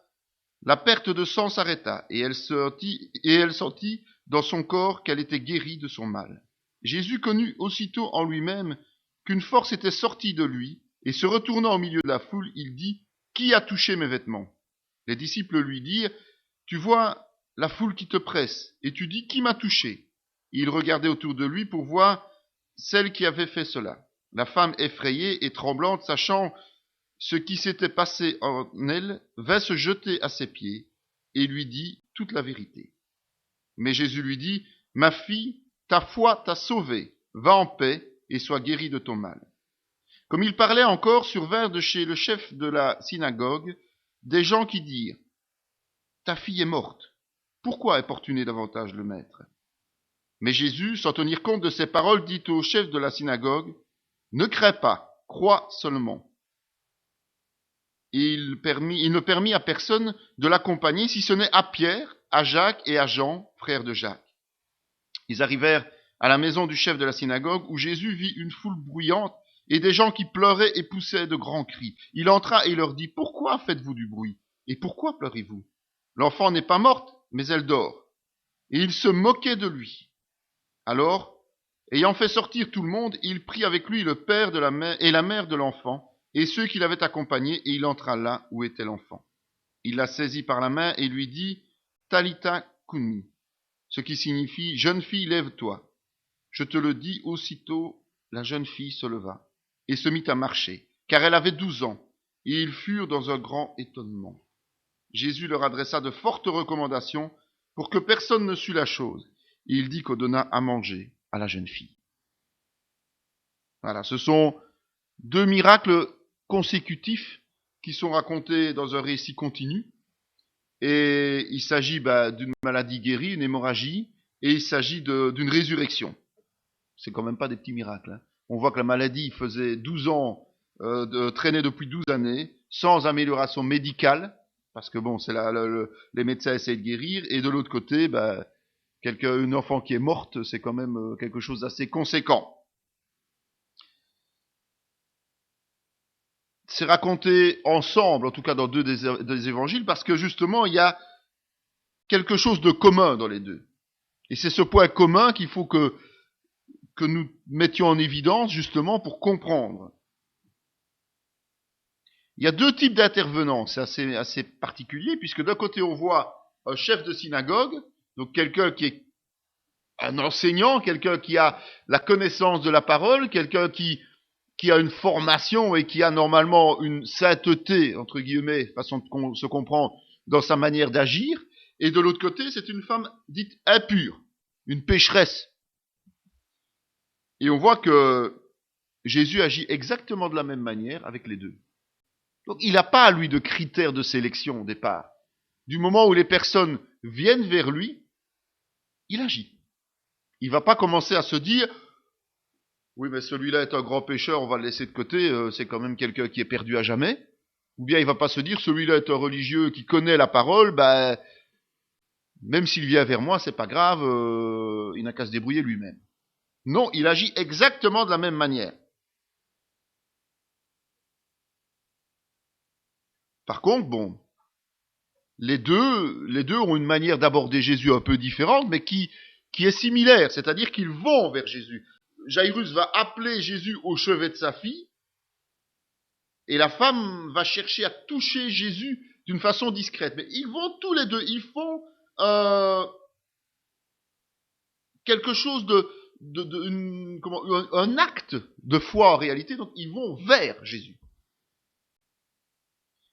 la perte de sang s'arrêta, et elle sentit dans son corps qu'elle était guérie de son mal. Jésus connut aussitôt en lui-même qu'une force était sortie de lui, et se retournant au milieu de la foule, il dit, « Qui a touché mes vêtements ?» Les disciples lui dirent, « Tu vois la foule qui te presse, et tu dis, qui m'a touché ?» Il regardait autour de lui pour voir celle qui avait fait cela. La femme effrayée et tremblante, sachant ce qui s'était passé en elle, vint se jeter à ses pieds et lui dit toute la vérité. Mais Jésus lui dit, « Ma fille, ta foi t'a sauvée, va en paix et sois guérie de ton mal. » Comme il parlait encore, survinrent de chez le chef de la synagogue des gens qui dirent, « Ta fille est morte, pourquoi importuner davantage le maître ?» Mais Jésus, sans tenir compte de ces paroles, dit au chef de la synagogue, « Ne crains pas, crois seulement. » Et il ne permit à personne de l'accompagner, si ce n'est à Pierre, à Jacques et à Jean, frères de Jacques. Ils arrivèrent à la maison du chef de la synagogue, où Jésus vit une foule bruyante et des gens qui pleuraient et poussaient de grands cris. Il entra et leur dit, « Pourquoi faites-vous du bruit? Et pourquoi pleurez-vous? L'enfant n'est pas morte, mais elle dort. » Et il se moquait de lui. Alors, ayant fait sortir tout le monde, il prit avec lui le père de la mère et la mère de l'enfant, et ceux qui l'avaient accompagné, et il entra là où était l'enfant. Il la saisit par la main et lui dit, « Talitha kumi », ce qui signifie, « Jeune fille, lève-toi ». Je te le dis, aussitôt, la jeune fille se leva et se mit à marcher, car elle avait 12 ans, et ils furent dans un grand étonnement. Jésus leur adressa de fortes recommandations pour que personne ne sût la chose, et il dit qu'on donna à manger à la jeune fille. Voilà, ce sont deux miracles consécutifs qui sont racontés dans un récit continu. Et il s'agit d'une maladie guérie, une hémorragie, et il s'agit d'une résurrection. C'est quand même pas des petits miracles. Hein. On voit que la maladie faisait 12 ans, traînait depuis 12 années, sans amélioration médicale, parce que bon, c'est les médecins essayent de guérir, et de l'autre côté, une enfant qui est morte, c'est quand même quelque chose d'assez conséquent. C'est raconté ensemble, en tout cas dans deux des évangiles, parce que justement, il y a quelque chose de commun dans les deux. Et c'est ce point commun qu'il faut que nous mettions en évidence, justement, pour comprendre. Il y a deux types d'intervenants, c'est assez particulier, puisque d'un côté, on voit un chef de synagogue, donc quelqu'un qui est un enseignant, quelqu'un qui a la connaissance de la parole, quelqu'un qui a une formation et qui a normalement une sainteté, entre guillemets, façon de se comprendre, dans sa manière d'agir. Et de l'autre côté, c'est une femme dite impure, une pécheresse. Et on voit que Jésus agit exactement de la même manière avec les deux. Donc il n'a pas, lui, de critères de sélection au départ. Du moment où les personnes viennent vers lui, il agit. Il ne va pas commencer à se dire Oui, mais celui-là est un grand pécheur, on va le laisser de côté, c'est quand même quelqu'un qui est perdu à jamais. Ou bien il va pas se dire, celui-là est un religieux qui connaît la parole, ben, même s'il vient vers moi, c'est pas grave, il n'a qu'à se débrouiller lui-même. Non, il agit exactement de la même manière. Par contre, bon, les deux ont une manière d'aborder Jésus un peu différente, mais qui est similaire, c'est-à-dire qu'ils vont vers Jésus. Jairus va appeler Jésus au chevet de sa fille, et la femme va chercher à toucher Jésus d'une façon discrète. Mais ils vont tous les deux, ils font quelque chose un acte de foi en réalité, donc ils vont vers Jésus.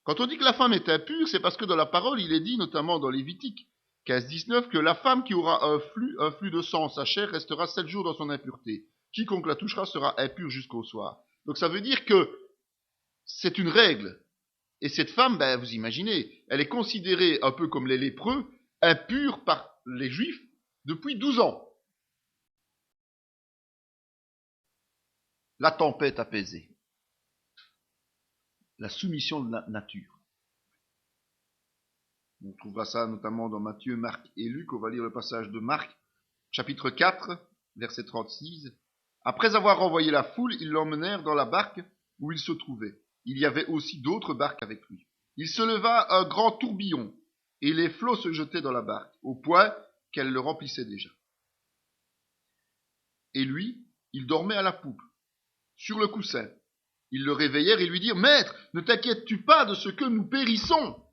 Quand on dit que la femme est impure, c'est parce que dans la parole, il est dit, notamment dans Lévitique 15-19, que la femme qui aura un flux de sang, sa chair restera 7 jours dans son impureté. Quiconque la touchera sera impur jusqu'au soir. Donc ça veut dire que c'est une règle. Et cette femme, ben, vous imaginez, elle est considérée un peu comme les lépreux, impure par les Juifs depuis 12 ans. La tempête apaisée. La soumission de la nature. On trouvera ça notamment dans Matthieu, Marc et Luc. On va lire le passage de Marc, chapitre 4, verset 36. Après avoir renvoyé la foule, ils l'emmenèrent dans la barque où il se trouvait. Il y avait aussi d'autres barques avec lui. Il se leva un grand tourbillon, et les flots se jetaient dans la barque, au point qu'elle le remplissait déjà. Et lui, il dormait à la poupe, sur le coussin. Ils le réveillèrent et lui dirent, « Maître, ne t'inquiètes-tu pas de ce que nous périssons ?»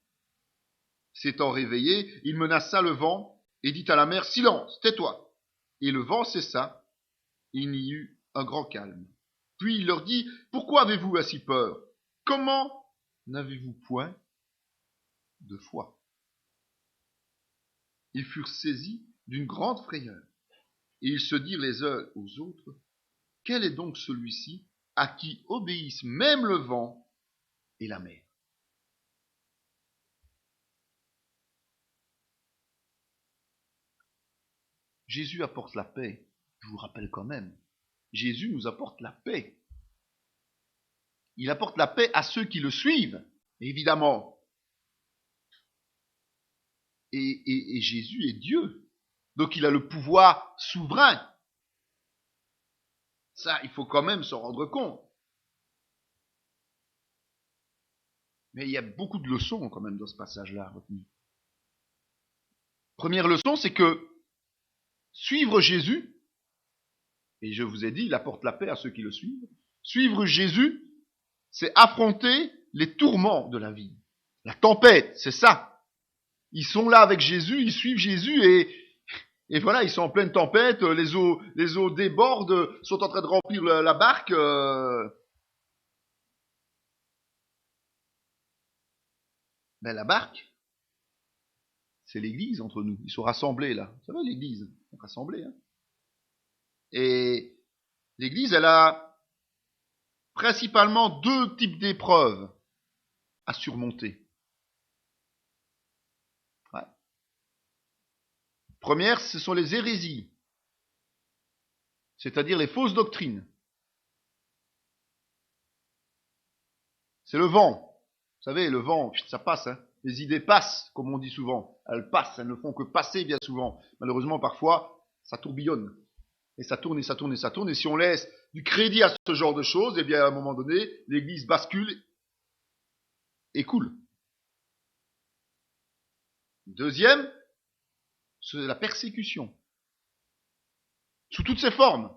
S'étant réveillé, il menaça le vent et dit à la mer, « Silence, tais-toi !» Et le vent cessa, et il y eut un grand calme. Puis il leur dit, « Pourquoi avez-vous ainsi peur? Comment n'avez-vous point de foi ?» Ils furent saisis d'une grande frayeur, et ils se dirent les uns aux autres, « Quel est donc celui-ci à qui obéissent même le vent et la mer ?» Jésus apporte la paix. Je vous rappelle quand même, Jésus nous apporte la paix. Il apporte la paix à ceux qui le suivent, évidemment. Et Jésus est Dieu. Donc il a le pouvoir souverain. Ça, il faut quand même s'en rendre compte. Mais il y a beaucoup de leçons quand même dans ce passage-là retenues. Première leçon, c'est que suivre Jésus, et je vous ai dit, il apporte la paix à ceux qui le suivent, suivre Jésus, c'est affronter les tourments de la vie. La tempête, c'est ça. Ils sont là avec Jésus, ils suivent Jésus et voilà, ils sont en pleine tempête, les eaux débordent, sont en train de remplir la barque. Ben la barque, c'est l'église entre nous. Ils sont rassemblés là. Vous savez, l'église, ils sont rassemblés. Hein. Et l'église, elle a principalement deux types d'épreuves à surmonter. Ouais. Première, ce sont les hérésies, c'est-à-dire les fausses doctrines. C'est le vent. Vous savez, le vent, ça passe. Hein. Les idées passent, comme on dit souvent. Elles passent, elles ne font que passer bien souvent. Malheureusement, parfois, ça tourbillonne. Et ça tourne, et ça tourne, et ça tourne. Et si on laisse du crédit à ce genre de choses, eh bien, à un moment donné, l'église bascule et coule. Deuxième, c'est la persécution. Sous toutes ses formes.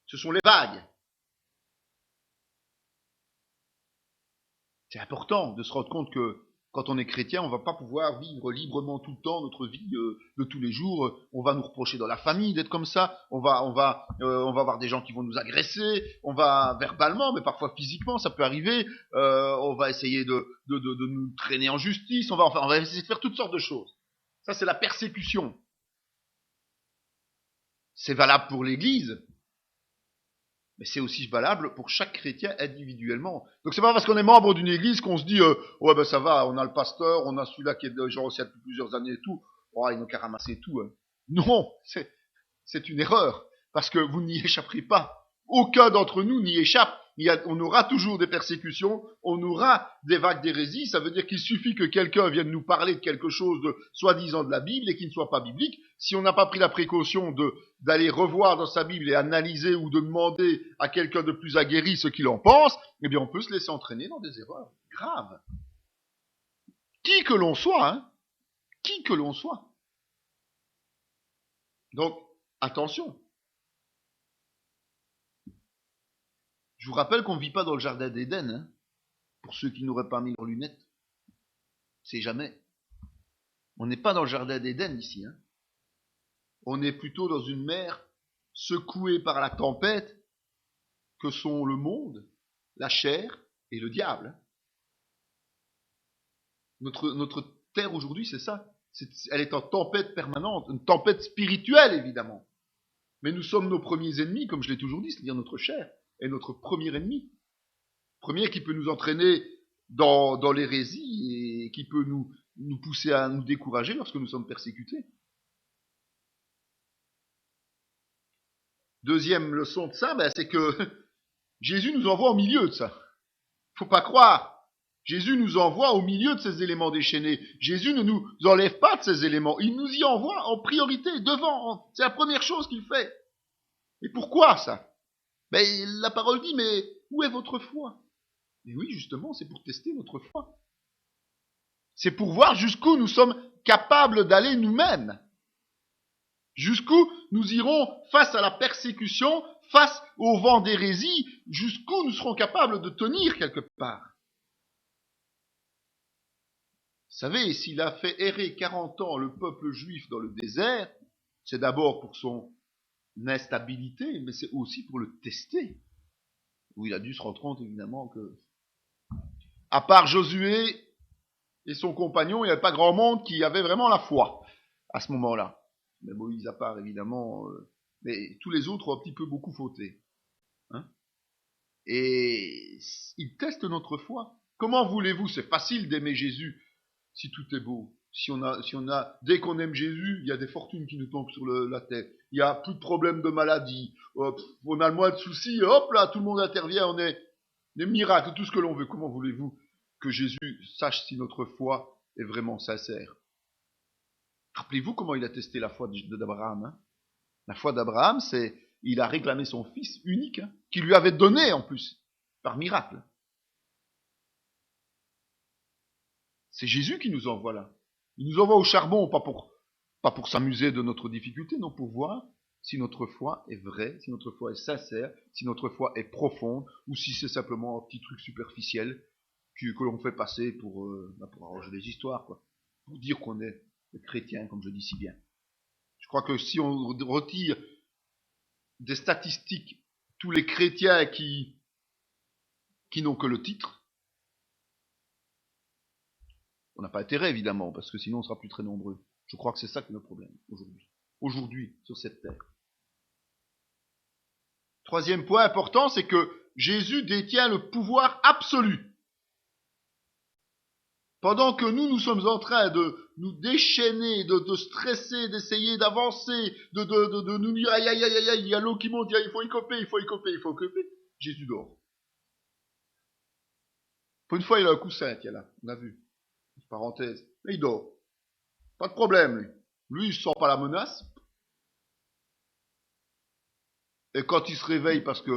Ce sont les vagues. C'est important de se rendre compte que quand on est chrétien, on ne va pas pouvoir vivre librement tout le temps notre vie de tous les jours. On va nous reprocher dans la famille d'être comme ça. On va avoir des gens qui vont nous agresser. On va verbalement, mais parfois physiquement, ça peut arriver. On va essayer de nous traîner en justice. On va essayer de faire toutes sortes de choses. Ça, c'est la persécution. C'est valable pour l'Église. Mais c'est aussi valable pour chaque chrétien individuellement. Donc c'est pas parce qu'on est membre d'une église qu'on se dit ouais ben ça va, on a le pasteur, on a celui-là qui est déjà aussi depuis plusieurs années et tout, oh, il n'a qu'à ramasser tout. Hein. Non, c'est une erreur, parce que vous n'y échapperez pas. Aucun d'entre nous n'y échappe. On aura toujours des persécutions, on aura des vagues d'hérésie. Ça veut dire qu'il suffit que quelqu'un vienne nous parler de quelque chose de soi-disant de la Bible et qui ne soit pas biblique. Si on n'a pas pris la précaution d'aller revoir dans sa Bible et analyser ou de demander à quelqu'un de plus aguerri ce qu'il en pense, eh bien on peut se laisser entraîner dans des erreurs graves. Qui que l'on soit, hein, qui que l'on soit. Donc, attention. Je vous rappelle qu'on ne vit pas dans le jardin d'Éden, hein, pour ceux qui n'auraient pas mis leurs lunettes. C'est jamais. On n'est pas dans le jardin d'Éden ici. Hein. On est plutôt dans une mer secouée par la tempête que sont le monde, la chair et le diable. Notre terre aujourd'hui, c'est ça. Elle est en tempête permanente, une tempête spirituelle évidemment. Mais nous sommes nos premiers ennemis, comme je l'ai toujours dit, c'est-à-dire notre chair est notre premier ennemi. Premier qui peut nous entraîner dans l'hérésie et qui peut nous pousser à nous décourager lorsque nous sommes persécutés. Deuxième leçon de ça, c'est que Jésus nous envoie au milieu de ça. Faut pas croire. Jésus nous envoie au milieu de ces éléments déchaînés. Jésus ne nous enlève pas de ces éléments. Il nous y envoie en priorité, devant. C'est la première chose qu'il fait. Et pourquoi ça? La parole dit, mais où est votre foi? Et oui, justement, c'est pour tester notre foi. C'est pour voir jusqu'où nous sommes capables d'aller nous-mêmes. Jusqu'où nous irons face à la persécution, face au vent d'hérésie, jusqu'où nous serons capables de tenir quelque part. Vous savez, s'il a fait errer 40 ans le peuple juif dans le désert, c'est d'abord pour son instabilité, mais c'est aussi pour le tester. Où il a dû se rendre compte, évidemment, que, à part Josué et son compagnon, il n'y avait pas grand monde qui avait vraiment la foi à ce moment-là. Mais Moïse à part, évidemment, mais tous les autres ont un petit peu beaucoup fauté. Hein? Et il teste notre foi. Comment voulez-vous? C'est facile d'aimer Jésus si tout est beau. Si on a, dès qu'on aime Jésus, il y a des fortunes qui nous tombent sur la tête. Il y a plus de problèmes de maladie. On a le moins de soucis. Hop là, tout le monde intervient. On est des miracles, tout ce que l'on veut. Comment voulez-vous que Jésus sache si notre foi est vraiment sincère? Rappelez-vous comment il a testé la foi d'Abraham. Hein? La foi d'Abraham, il a réclamé son fils unique, hein, qu'il lui avait donné en plus, par miracle. C'est Jésus qui nous envoie là. Il nous envoie au charbon, pas pour s'amuser de notre difficulté, non, pour voir si notre foi est vraie, si notre foi est sincère, si notre foi est profonde, ou si c'est simplement un petit truc superficiel que l'on fait passer pour arranger des histoires, quoi. Pour dire qu'on est chrétien, comme je dis si bien. Je crois que si on retire des statistiques tous les chrétiens qui n'ont que le titre, on n'a pas intérêt, évidemment, parce que sinon on sera plus très nombreux. Je crois que c'est ça qui est le problème aujourd'hui. Aujourd'hui, sur cette terre. Troisième point important, c'est que Jésus détient le pouvoir absolu. Pendant que nous sommes en train de nous déchaîner, de stresser, d'essayer d'avancer, de nous dire aïe, aïe, aïe, aïe, il y a l'eau qui monte, il faut écoper, Jésus dort. Pour une fois, il a un coussin, tiens là, on a vu. Parenthèse. Mais il dort. Pas de problème, lui. Lui, il sent pas la menace. Et quand il se réveille parce que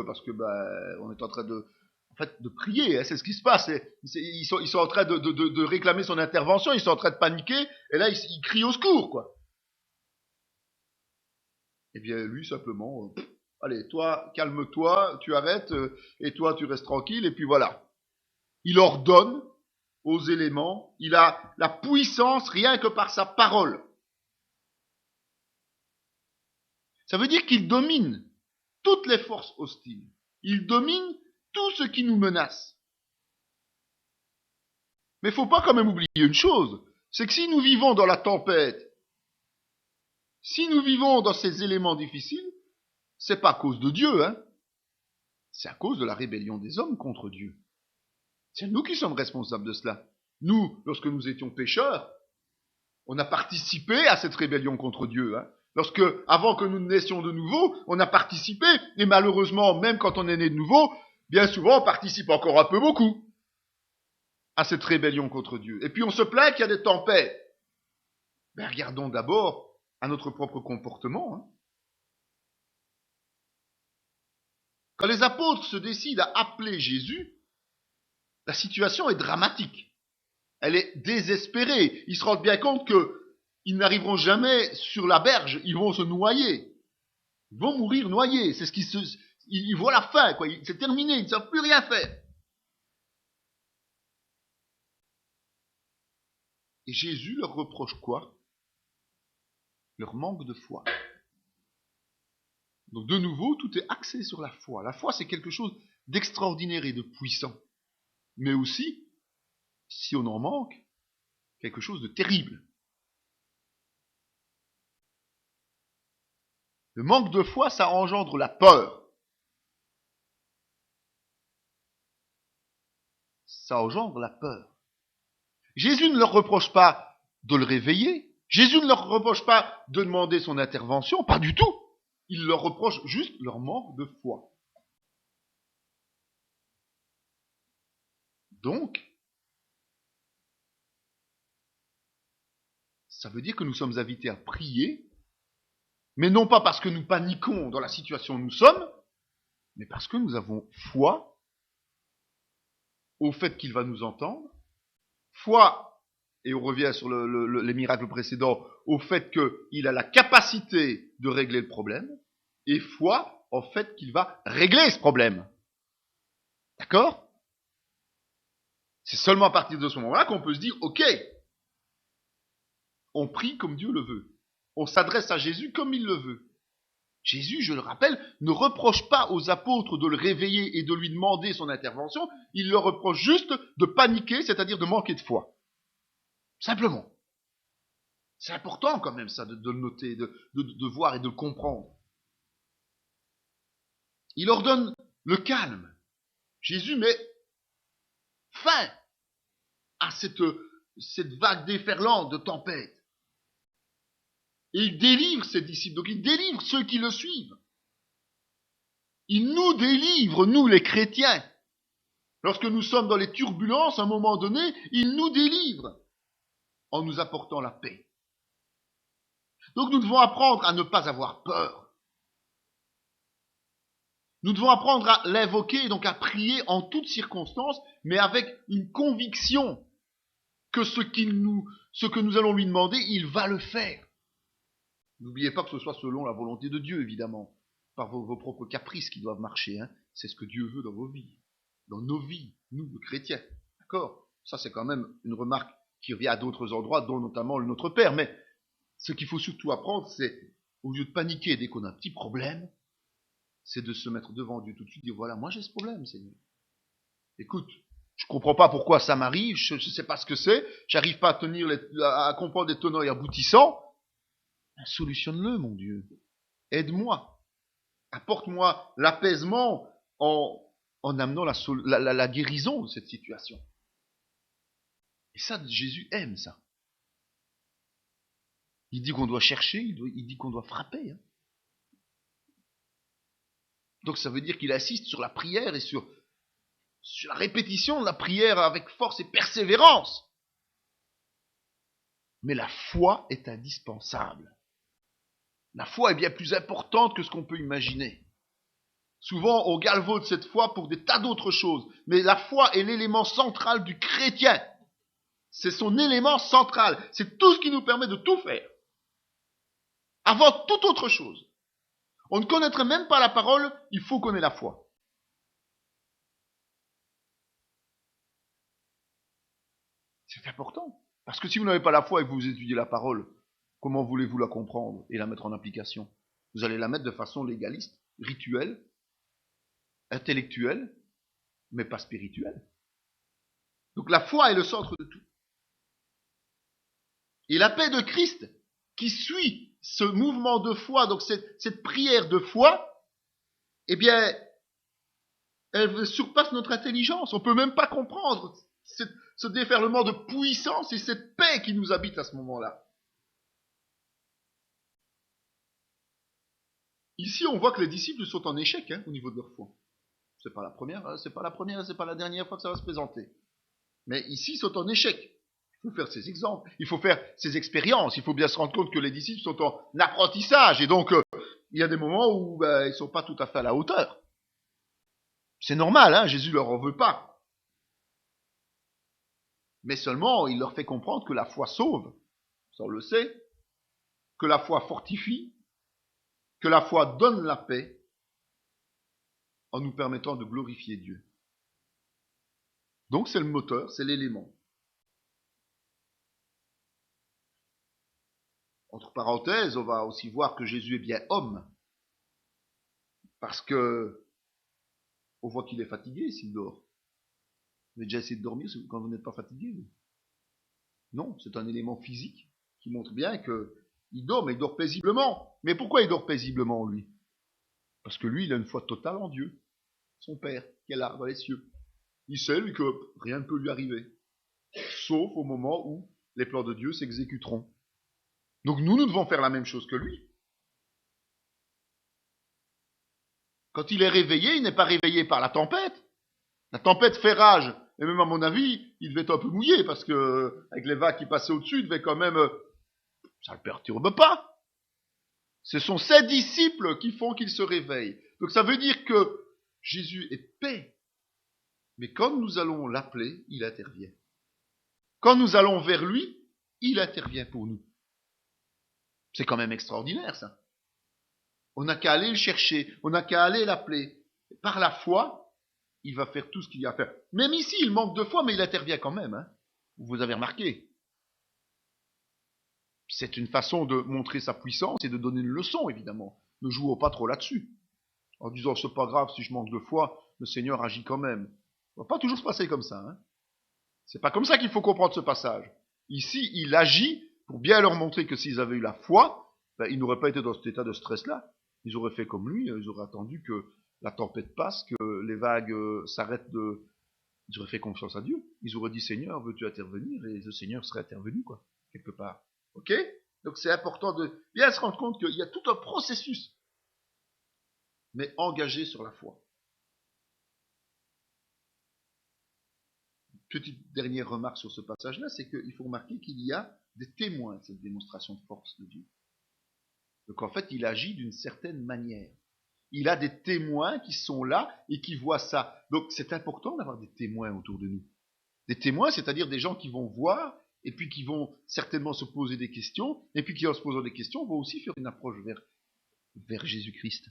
on est en train de prier, hein, c'est ce qui se passe. Ils sont en train de réclamer son intervention, ils sont en train de paniquer, et là, ils crient au secours, quoi. Eh bien, lui, simplement, allez, toi, calme-toi, tu arrêtes, et toi, tu restes tranquille, et puis voilà. Il ordonne aux éléments, il a la puissance rien que par sa parole. Ça veut dire qu'il domine toutes les forces hostiles. Il domine tout ce qui nous menace. Mais il ne faut pas quand même oublier une chose, c'est que si nous vivons dans la tempête, si nous vivons dans ces éléments difficiles, c'est pas à cause de Dieu, hein. C'est à cause de la rébellion des hommes contre Dieu. C'est nous qui sommes responsables de cela. Nous, lorsque nous étions pécheurs, on a participé à cette rébellion contre Dieu. Hein. Lorsque, avant que nous naissions de nouveau, on a participé, et malheureusement, même quand on est né de nouveau, bien souvent, on participe encore un peu beaucoup à cette rébellion contre Dieu. Et puis on se plaint qu'il y a des tempêtes. Mais regardons d'abord à notre propre comportement. Quand les apôtres se décident à appeler Jésus, la situation est dramatique. Elle est désespérée. Ils se rendent bien compte qu'ils n'arriveront jamais sur la berge, ils vont se noyer. Ils vont mourir noyés. C'est ce qui ils voient la fin, quoi. C'est terminé, ils ne savent plus rien faire. Et Jésus leur reproche quoi? Leur manque de foi. Donc de nouveau, tout est axé sur la foi. La foi, c'est quelque chose d'extraordinaire et de puissant. Mais aussi, si on en manque, quelque chose de terrible. Le manque de foi, ça engendre la peur. Ça engendre la peur. Jésus ne leur reproche pas de le réveiller. Jésus ne leur reproche pas de demander son intervention. Pas du tout. Il leur reproche juste leur manque de foi. Donc, ça veut dire que nous sommes invités à prier, mais non pas parce que nous paniquons dans la situation où nous sommes, mais parce que nous avons foi au fait qu'il va nous entendre, foi, et on revient sur les miracles précédents, au fait qu'il a la capacité de régler le problème, et foi au fait qu'il va régler ce problème. D'accord? C'est seulement à partir de ce moment-là qu'on peut se dire, ok, on prie comme Dieu le veut. On s'adresse à Jésus comme il le veut. Jésus, je le rappelle, ne reproche pas aux apôtres de le réveiller et de lui demander son intervention. Il leur reproche juste de paniquer, c'est-à-dire de manquer de foi. Simplement. C'est important quand même ça de le noter, de voir et de le comprendre. Il ordonne le calme. Jésus met fin à cette vague déferlante de tempête. Et il délivre ses disciples, donc il délivre ceux qui le suivent. Il nous délivre, nous les chrétiens. Lorsque nous sommes dans les turbulences, à un moment donné, il nous délivre en nous apportant la paix. Donc nous devons apprendre à ne pas avoir peur. Nous devons apprendre à l'invoquer, donc à prier en toutes circonstances, mais avec une conviction que ce que nous allons lui demander, il va le faire. N'oubliez pas que ce soit selon la volonté de Dieu, évidemment, par vos propres caprices qui doivent marcher. C'est ce que Dieu veut dans vos vies, dans nos vies, nous, les chrétiens. D'accord? Ça, c'est quand même une remarque qui revient à d'autres endroits, dont notamment le Notre Père. Mais ce qu'il faut surtout apprendre, c'est, au lieu de paniquer dès qu'on a un petit problème, c'est de se mettre devant Dieu tout de suite et dire, voilà, moi j'ai ce problème, Seigneur. Écoute, je comprends pas pourquoi ça m'arrive, je sais pas ce que c'est, j'arrive pas à comprendre les tenants et aboutissants. Solutionne-le, mon Dieu. Aide-moi. Apporte-moi l'apaisement en amenant la guérison de cette situation. Et ça, Jésus aime ça. Il dit qu'on doit chercher, il dit qu'on doit frapper. Donc ça veut dire qu'il insiste sur la prière et sur la répétition de la prière avec force et persévérance. Mais la foi est indispensable. La foi est bien plus importante que ce qu'on peut imaginer. Souvent, on galvaude cette foi pour des tas d'autres choses. Mais la foi est l'élément central du chrétien. C'est son élément central. C'est tout ce qui nous permet de tout faire. Avant toute autre chose. On ne connaîtrait même pas la parole, il faut qu'on ait la foi. C'est important. Parce que si vous n'avez pas la foi et que vous étudiez la parole, comment voulez-vous la comprendre et la mettre en application? Vous allez la mettre de façon légaliste, rituelle, intellectuelle, mais pas spirituelle. Donc la foi est le centre de tout. Et la paix de Christ, qui suit ce mouvement de foi, donc cette prière de foi, eh bien, elle surpasse notre intelligence. On ne peut même pas comprendre ce déferlement de puissance et cette paix qui nous habite à ce moment-là. Ici, on voit que les disciples sont en échec au niveau de leur foi. C'est pas la première, c'est pas la dernière fois que ça va se présenter. Mais ici, ils sont en échec. Il faut faire ces exemples, il faut faire ces expériences, il faut bien se rendre compte que les disciples sont en apprentissage, et donc il y a des moments où ils sont pas tout à fait à la hauteur. C'est normal, Jésus leur en veut pas. Mais seulement, il leur fait comprendre que la foi sauve, ça on le sait, que la foi fortifie, que la foi donne la paix, en nous permettant de glorifier Dieu. Donc c'est le moteur, c'est l'élément. Entre parenthèses, on va aussi voir que Jésus est bien homme, parce que on voit qu'il est fatigué s'il dort. Vous avez déjà essayé de dormir quand vous n'êtes pas fatigué, vous? Non, c'est un élément physique qui montre bien qu'il dort, mais il dort paisiblement. Mais pourquoi il dort paisiblement, lui? Parce que lui, il a une foi totale en Dieu, son Père, qui est là, dans les cieux. Il sait, lui, que rien ne peut lui arriver, sauf au moment où les plans de Dieu s'exécuteront. Donc nous devons faire la même chose que lui. Quand il est réveillé, il n'est pas réveillé par la tempête. La tempête fait rage. Et même à mon avis, il devait être un peu mouillé, parce que avec les vagues qui passaient au-dessus, il devait quand même... ça ne le perturbe pas. Ce sont ses disciples qui font qu'il se réveille. Donc ça veut dire que Jésus est paix. Mais quand nous allons l'appeler, il intervient. Quand nous allons vers lui, il intervient pour nous. C'est quand même extraordinaire, ça. On n'a qu'à aller le chercher, on n'a qu'à aller l'appeler. Par la foi, il va faire tout ce qu'il y a à faire. Même ici, il manque de foi, mais il intervient quand même. Vous avez remarqué. C'est une façon de montrer sa puissance et de donner une leçon, évidemment. Ne jouons pas trop là-dessus. En disant, c'est pas grave si je manque de foi, le Seigneur agit quand même. Ça va pas toujours se passer comme ça. C'est pas comme ça qu'il faut comprendre ce passage. Ici, il agit pour bien leur montrer que s'ils avaient eu la foi, ils n'auraient pas été dans cet état de stress-là. Ils auraient fait comme lui, ils auraient attendu que la tempête passe, que les vagues s'arrêtent de... Ils auraient fait confiance à Dieu. Ils auraient dit, Seigneur, veux-tu intervenir? Et le Seigneur serait intervenu, quelque part. Ok? Donc c'est important de bien se rendre compte qu'il y a tout un processus, mais engagé sur la foi. Petite dernière remarque sur ce passage-là, c'est qu'il faut remarquer qu'il y a des témoins de cette démonstration de force de Dieu. Donc en fait, il agit d'une certaine manière. Il a des témoins qui sont là et qui voient ça. Donc c'est important d'avoir des témoins autour de nous. Des témoins, c'est-à-dire des gens qui vont voir et puis qui vont certainement se poser des questions, et puis qui en se posant des questions vont aussi faire une approche vers Jésus-Christ.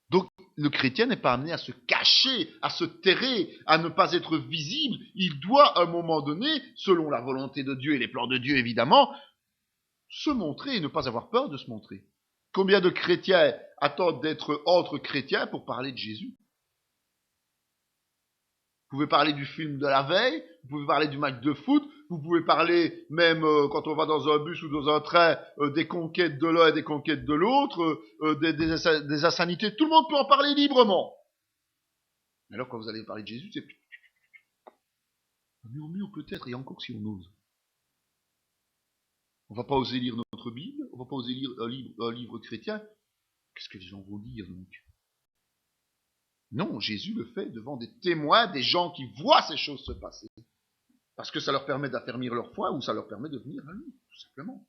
Donc le chrétien n'est pas amené à se cacher, à se terrer, à ne pas être visible. Il doit à un moment donné, selon la volonté de Dieu et les plans de Dieu évidemment, se montrer et ne pas avoir peur de se montrer. Combien de chrétiens attendent d'être entre chrétiens pour parler de Jésus? Vous pouvez parler du film de la veille, vous pouvez parler du match de foot, vous pouvez parler même quand on va dans un bus ou dans un train des conquêtes de l'un et des conquêtes de l'autre, des insanités. Tout le monde peut en parler librement. Alors quand vous allez parler de Jésus, c'est un murmure peut-être, et encore si on ose. On va pas oser lire notre Bible, on va pas oser lire un livre chrétien. Qu'est-ce que les gens vont dire donc? Non, Jésus le fait devant des témoins, des gens qui voient ces choses se passer. Parce que ça leur permet d'affermir leur foi ou ça leur permet de venir à lui, tout simplement.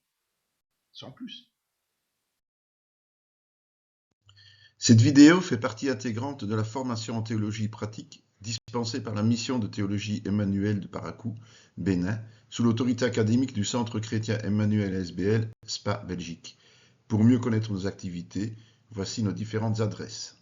Sans plus. Cette vidéo fait partie intégrante de la formation en théologie pratique dispensée par la mission de théologie Emmanuel de Paracou, Bénin, sous l'autorité académique du Centre chrétien Emmanuel SBL, Spa, Belgique. Pour mieux connaître nos activités, voici nos différentes adresses.